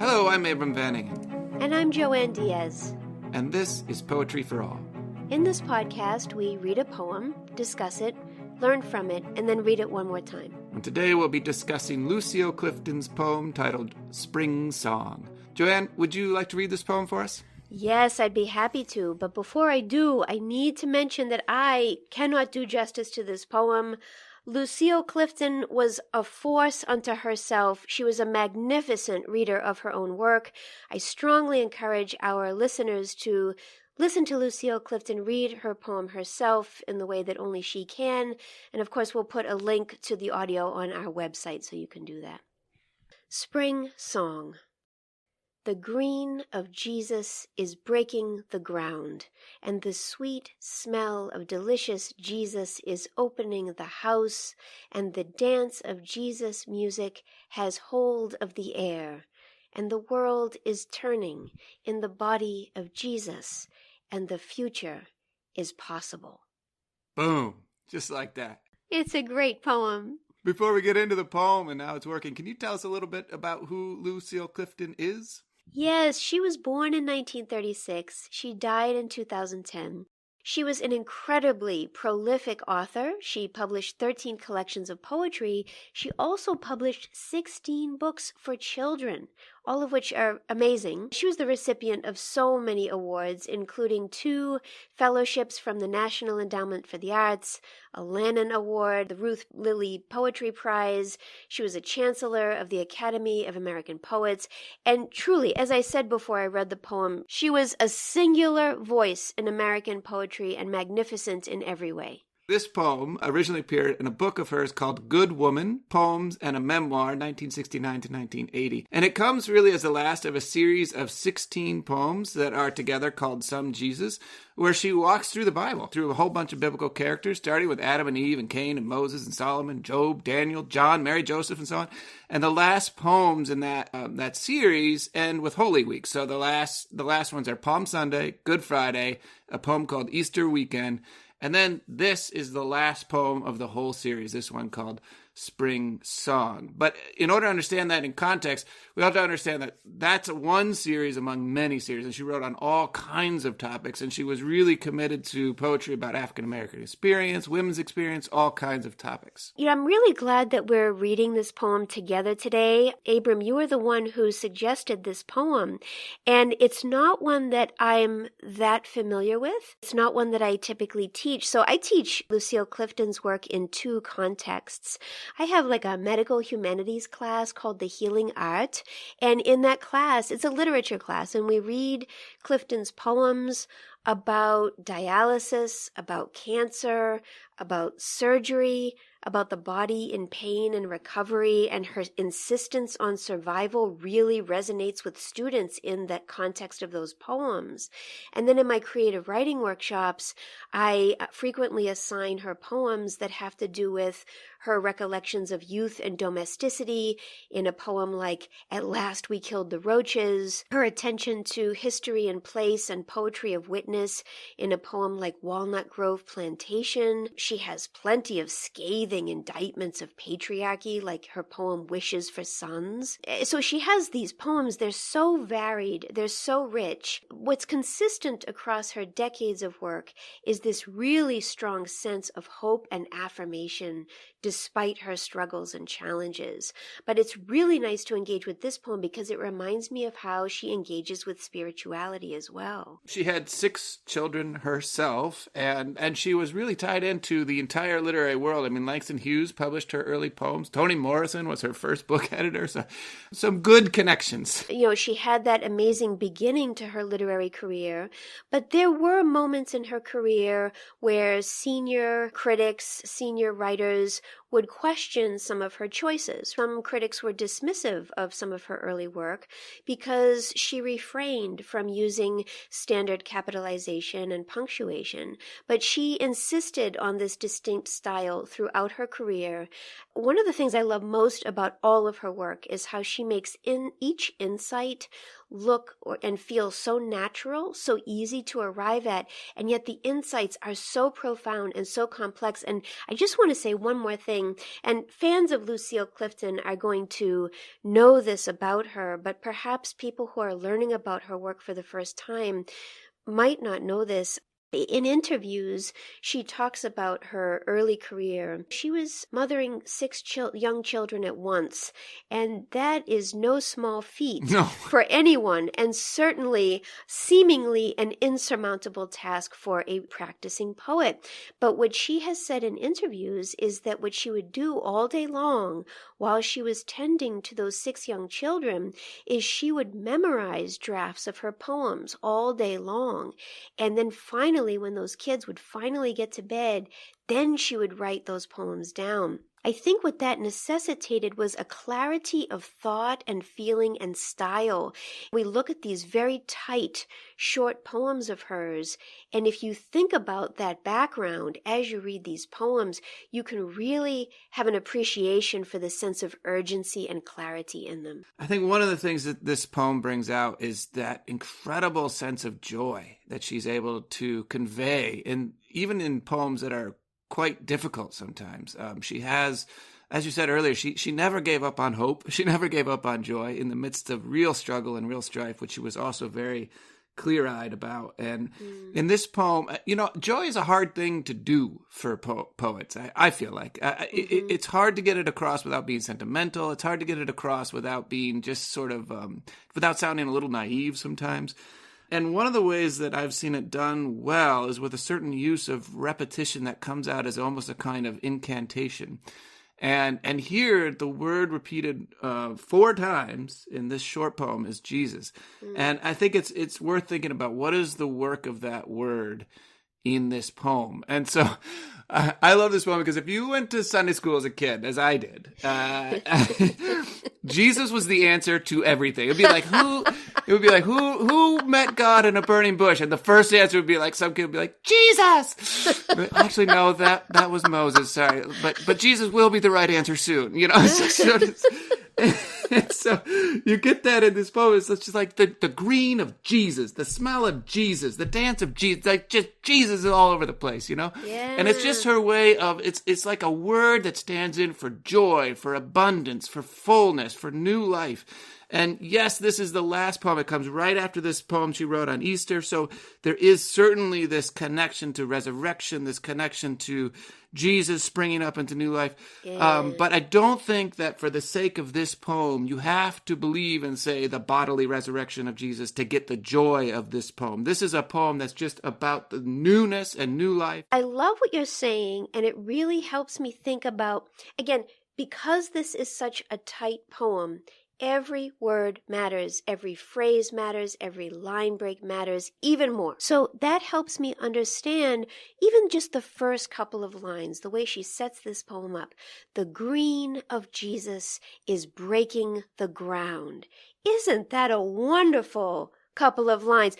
Hello, I'm Abram Vanningen. And I'm Joanne Diaz. And this is Poetry for All. In this podcast, we read a poem, discuss it, learn from it, and then read it one more time. And today we'll be discussing Lucille Clifton's poem titled Spring Song. Joanne, would you like to read this poem for us? Yes, I'd be happy to, but before I do, I need to mention that I cannot do justice to this poem. Lucille Clifton was a force unto herself. She was a magnificent reader of her own work. I strongly encourage our listeners to listen to Lucille Clifton read her poem herself in the way that only she can. And of course, we'll put a link to the audio on our website so you can do that. Spring Song. The green of Jesus is breaking the ground, and the sweet smell of delicious Jesus is opening the house, and the dance of Jesus' music has hold of the air, and the world is turning in the body of Jesus, and the future is possible. Boom. Just like that. It's a great poem. Before we get into the poem and how it's working, can you tell us a little bit about who Lucille Clifton is? Yes, she was born in 1936. She died in 2010. She was an incredibly prolific author. She published 13 collections of poetry. She also published 16 books for children, all of which are amazing. She was the recipient of so many awards, including 2 fellowships from the National Endowment for the Arts, a Lannan Award, the Ruth Lilly Poetry Prize. She was a chancellor of the Academy of American Poets. And truly, as I said before I read the poem, she was a singular voice in American poetry and magnificent in every way. This poem originally appeared in a book of hers called Good Woman, Poems and a Memoir, 1969 to 1980. And it comes really as the last of a series of 16 poems that are together called Some Jesus, where she walks through the Bible, through a whole bunch of biblical characters, starting with Adam and Eve and Cain and Moses and Solomon, Job, Daniel, John, Mary, Joseph, and so on. And the last poems in that series end with Holy Week. So the last ones are Palm Sunday, Good Friday, a poem called Easter Weekend, and then this is the last poem of the whole series, this one called Spring Song. But in order to understand that in context, we have to understand that that's one series among many series. And she wrote on all kinds of topics. And she was really committed to poetry about African-American experience, women's experience, all kinds of topics. You know, I'm really glad that we're reading this poem together today. Abram, you are the one who suggested this poem. And it's not one that I'm that familiar with. It's not one that I typically teach. So I teach Lucille Clifton's work in 2 contexts. I have like a medical humanities class called The Healing Art, and in that class, it's a literature class, and we read Clifton's poems about dialysis, about cancer, about surgery, about the body in pain and recovery, and her insistence on survival really resonates with students in that context of those poems. And then in my creative writing workshops, I frequently assign her poems that have to do with her recollections of youth and domesticity in a poem like At Last We Killed the Roaches, her attention to history and place and poetry of witness in a poem like Walnut Grove Plantation. She has plenty of scathing indictments of patriarchy, like her poem Wishes for Sons. So she has these poems. They're so varied. They're so rich. What's consistent across her decades of work is this really strong sense of hope and affirmation despite her struggles and challenges. But it's really nice to engage with this poem because it reminds me of how she engages with spirituality as well. She had 6 children herself, and she was really tied into the entire literary world. I mean, Langston Hughes published her early poems. Toni Morrison was her first book editor. So some good connections. You know, she had that amazing beginning to her literary career, but there were moments in her career where senior critics, senior writers would question some of her choices. Some critics were dismissive of some of her early work because she refrained from using standard capitalization and punctuation, but she insisted on this distinct style throughout her career. One of the things I love most about all of her work is how she makes in each insight look and feel so natural, so easy to arrive at, and yet the insights are so profound and so complex. And I just want to say one more thing, and fans of Lucille Clifton are going to know this about her, but perhaps people who are learning about her work for the first time might not know this. In interviews, she talks about her early career. She was mothering 6 young children at once, and that is no small feat for anyone, and certainly seemingly an insurmountable task for a practicing poet. But what she has said in interviews is that what she would do all day long while she was tending to those 6 young children is she would memorize drafts of her poems all day long, and then finally, when those kids would finally get to bed, then she would write those poems down. I think what that necessitated was a clarity of thought and feeling and style. We look at these very tight, short poems of hers, and if you think about that background as you read these poems, you can really have an appreciation for the sense of urgency and clarity in them. I think one of the things that this poem brings out is that incredible sense of joy that she's able to convey, and even in poems that are quite difficult sometimes. She has, as you said earlier, she never gave up on hope. She never gave up on joy in the midst of real struggle and real strife, which she was also very clear-eyed about. And in this poem, joy is a hard thing to do for poets, I feel like. It's hard to get it across without being sentimental. It's hard to get it across without being just sort of, without sounding a little naive sometimes. And one of the ways that I've seen it done well is with a certain use of repetition that comes out as almost a kind of incantation. And here, the word repeated 4 times in this short poem is Jesus. And I think it's worth thinking about what is the work of that word in this poem. And so I love this poem because if you went to Sunday school as a kid, as I did, Jesus was the answer to everything. It would be like who met God in a burning bush? And the first answer would be like, some kid would be like, Jesus. But actually, no, that was Moses. Sorry, but Jesus will be the right answer soon. So you get that in this poem. It's just like the green of Jesus, the smell of Jesus, the dance of Jesus, like just Jesus is all over the place, Yeah. And it's just her way of, it's like a word that stands in for joy, for abundance, for fullness, for new life. And yes, this is the last poem. It comes right after this poem she wrote on Easter. So there is certainly this connection to resurrection, this connection to Jesus springing up into new life. Yeah. But I don't think that for the sake of this poem, you have to believe in, say, the bodily resurrection of Jesus to get the joy of this poem. This is a poem that's just about the newness and new life. I love what you're saying, and it really helps me think about, again, because this is such a tight poem, every word matters, every phrase matters, every line break matters, even more. So that helps me understand even just the first couple of lines, the way she sets this poem up. The green of Jesus is breaking the ground. Isn't that a wonderful couple of lines?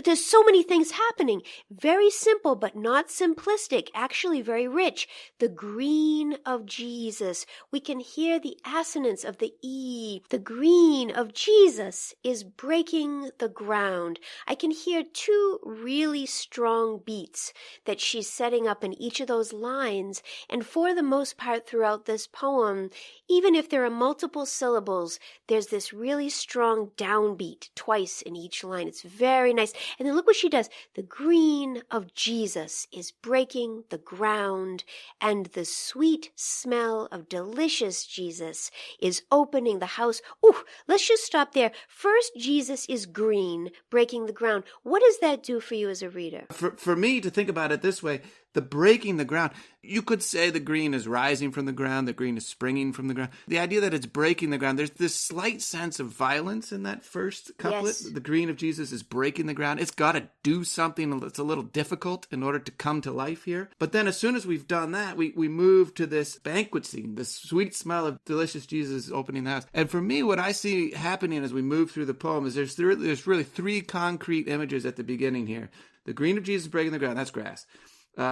There's so many things happening. Very simple, but not simplistic. Actually very rich. The green of Jesus. We can hear the assonance of the E. The green of Jesus is breaking the ground. I can hear 2 really strong beats that she's setting up in each of those lines. And for the most part throughout this poem, even if there are multiple syllables, there's this really strong downbeat twice in each line. It's very nice. And then look what she does. The green of Jesus is breaking the ground, and the sweet smell of delicious Jesus is opening the house. Ooh, let's just stop there. First, Jesus is green, breaking the ground. What does that do for you as a reader? For me to think about it this way, the breaking the ground, you could say the green is rising from the ground, the green is springing from the ground. The idea that it's breaking the ground, there's this slight sense of violence in that first couplet. Yes. The green of Jesus is breaking the ground. It's got to do something that's a little difficult in order to come to life here. But then as soon as we've done that, we move to this banquet scene, this sweet smell of delicious Jesus opening the house. And for me, what I see happening as we move through the poem is there's really 3 concrete images at the beginning here. The green of Jesus breaking the ground, that's grass.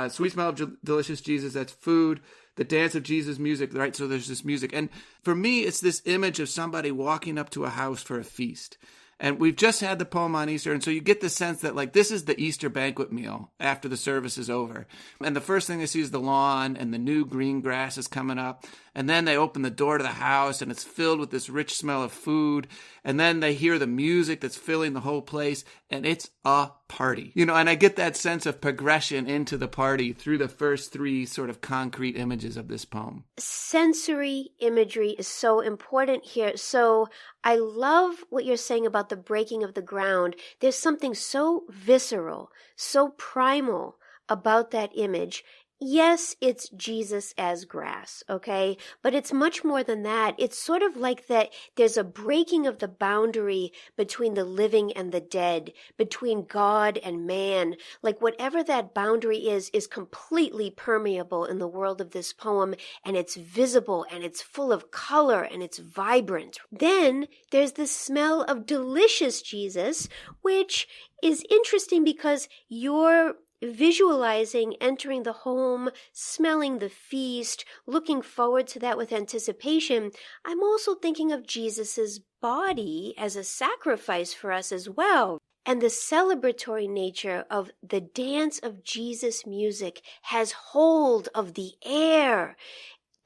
Sweet smell of delicious Jesus, that's food. The dance of Jesus, music, right? So there's this music. And for me, it's this image of somebody walking up to a house for a feast. And we've just had the poem on Easter, and so you get the sense that like this is the Easter banquet meal after the service is over. And the first thing they see is the lawn and the new green grass is coming up. And then they open the door to the house and it's filled with this rich smell of food. And then they hear the music that's filling the whole place and it's a party. And I get that sense of progression into the party through the first three sort of concrete images of this poem. Sensory imagery is so important here. So I love what you're saying about the breaking of the ground. There's something so visceral, so primal about that image. Yes, it's Jesus as grass, okay? But it's much more than that. It's sort of like that there's a breaking of the boundary between the living and the dead, between God and man. Like whatever that boundary is completely permeable in the world of this poem, and it's visible, and it's full of color, and it's vibrant. Then there's the smell of delicious Jesus, which is interesting because you're visualizing entering the home, smelling the feast, looking forward to that with anticipation. I'm also thinking of Jesus's body as a sacrifice for us as well. And the celebratory nature of the dance of Jesus music has hold of the air.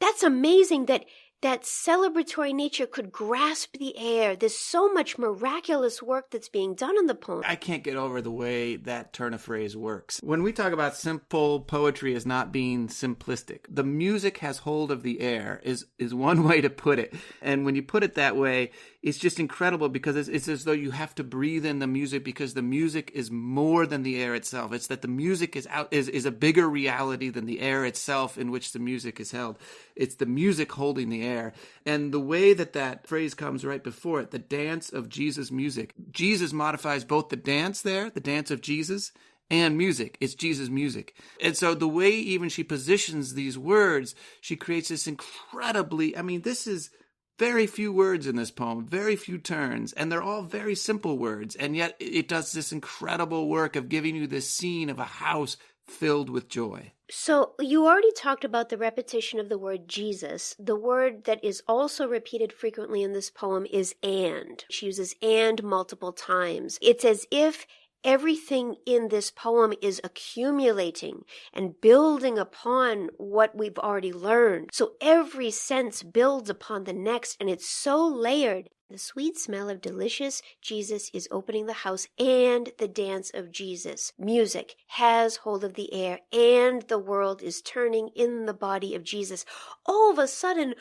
That's amazing that celebratory nature could grasp the air. There's so much miraculous work that's being done in the poem. I can't get over the way that turn of phrase works. When we talk about simple poetry as not being simplistic, the music has hold of the air is one way to put it. And when you put it that way, it's just incredible because it's as though you have to breathe in the music because the music is more than the air itself. It's that the music is a bigger reality than the air itself in which the music is held. It's the music holding the air. And the way that phrase comes right before it, the dance of Jesus music. Jesus modifies both the dance there, the dance of Jesus, and music. It's Jesus music. And so the way even she positions these words, she creates this incredibly, this is very few words in this poem, very few turns, and they're all very simple words. And yet it does this incredible work of giving you this scene of a house filled with joy. So you already talked about the repetition of the word Jesus. The word that is also repeated frequently in this poem is and. She uses and multiple times. It's as if everything in this poem is accumulating and building upon what we've already learned. So every sense builds upon the next, and it's so layered. The sweet smell of delicious Jesus is opening the house, and the dance of Jesus. Music has hold of the air, and the world is turning in the body of Jesus. All of a sudden,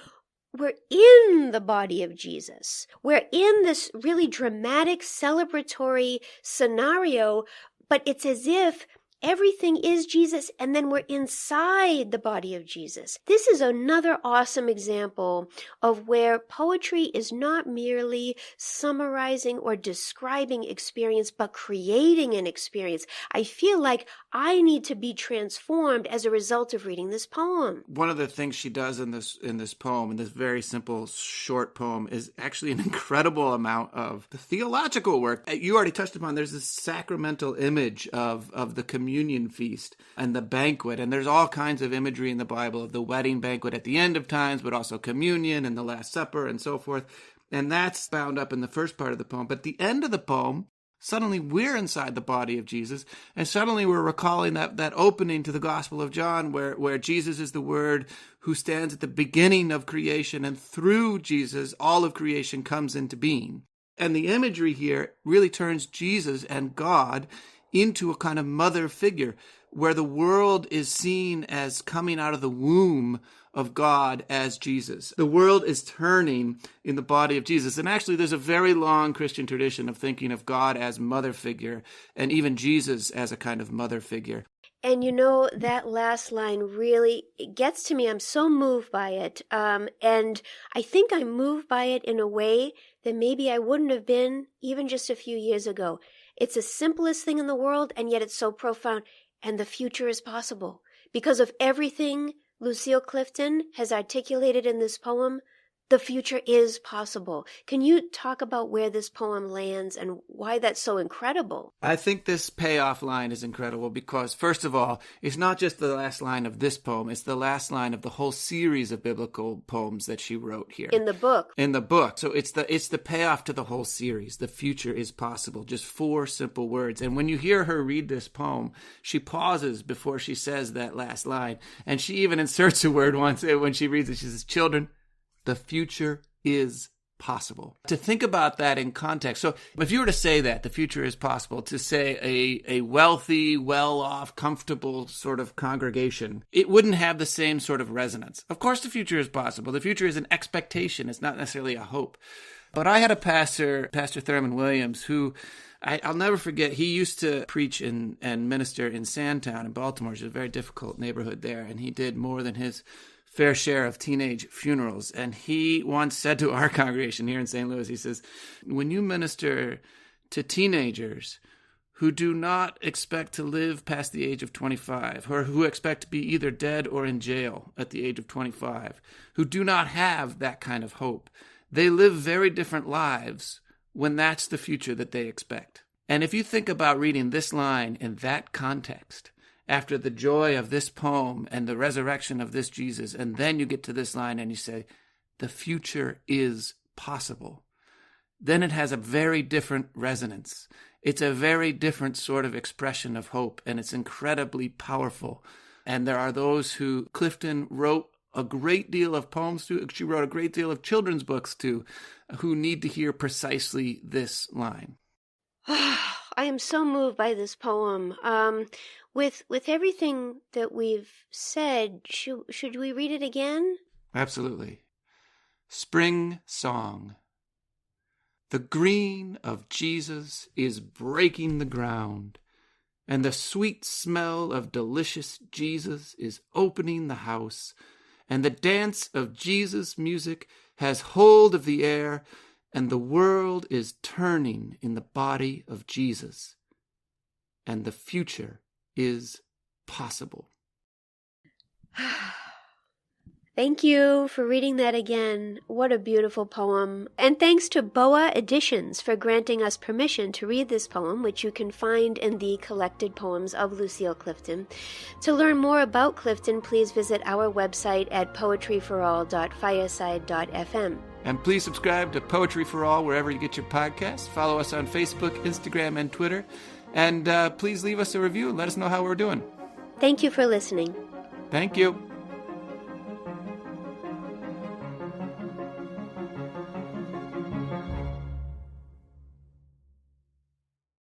we're in the body of Jesus. We're in this really dramatic, celebratory scenario, but it's as if everything is Jesus, and then we're inside the body of Jesus. This is another awesome example of where poetry is not merely summarizing or describing experience, but creating an experience. I feel like I need to be transformed as a result of reading this poem. One of the things she does in this poem, in this very simple, short poem, is actually an incredible amount of the theological work. You already touched upon, there's this sacramental image of the communion feast and the banquet, and there's all kinds of imagery in the Bible of the wedding banquet at the end of times, but also communion and the Last Supper and so forth, and that's bound up in the first part of the poem. But the end of the poem, suddenly we're inside the body of Jesus, and suddenly we're recalling that opening to the Gospel of John where Jesus is the Word who stands at the beginning of creation, and through Jesus all of creation comes into being. And the imagery here really turns Jesus and God into a kind of mother figure where the world is seen as coming out of the womb of God as Jesus. The world is turning in the body of Jesus. And actually, there's a very long Christian tradition of thinking of God as mother figure and even Jesus as a kind of mother figure. And that last line really gets to me. I'm so moved by it. And I think I'm moved by it in a way that maybe I wouldn't have been even just a few years ago. It's the simplest thing in the world, and yet it's so profound. And the future is possible. Because of everything Lucille Clifton has articulated in this poem, The future is possible. Can you talk about where this poem lands and why that's so incredible? I think this payoff line is incredible because, first of all, it's not just the last line of this poem, it's the last line of the whole series of biblical poems that she wrote here. In the book. In the book. So it's the payoff to the whole series. The future is possible. Just 4 simple words. And when you hear her read this poem, she pauses before she says that last line. And she even inserts a word once when she reads it. She says, children, the future is possible. To think about that in context. So if you were to say that, the future is possible, to say a wealthy, well-off, comfortable sort of congregation, it wouldn't have the same sort of resonance. Of course, the future is possible. The future is an expectation. It's not necessarily a hope. But I had a pastor, Pastor Thurman Williams, who I'll never forget. He used to preach and minister in Sandtown in Baltimore, which is a very difficult neighborhood there. And he did more than his fair share of teenage funerals. And he once said to our congregation here in St. Louis, he says, when you minister to teenagers who do not expect to live past the age of 25, or who expect to be either dead or in jail at the age of 25, who do not have that kind of hope, they live very different lives when that's the future that they expect. And if you think about reading this line in that context, after the joy of this poem and the resurrection of this Jesus, and then you get to this line and you say, the future is possible, then it has a very different resonance. It's a very different sort of expression of hope, and it's incredibly powerful. And there are those who Clifton wrote a great deal of poems to, she wrote a great deal of children's books to, who need to hear precisely this line. I am so moved by this poem. With everything that we've said, should we read it again? Absolutely. Spring Song. The green of Jesus is breaking the ground, and the sweet smell of delicious Jesus is opening the house, and the dance of Jesus' music has hold of the air, and the world is turning in the body of Jesus, and the future is possible. Thank you for reading that again. What a beautiful poem. And thanks to Boa Editions for granting us permission to read this poem, which you can find in the collected poems of Lucille Clifton. To learn more about Clifton, please visit our website at poetryforall.fireside.fm. And please subscribe to Poetry for All wherever you get your podcasts. Follow us on Facebook, Instagram, and Twitter. And please leave us a review and let us know how we're doing. Thank you for listening. Thank you.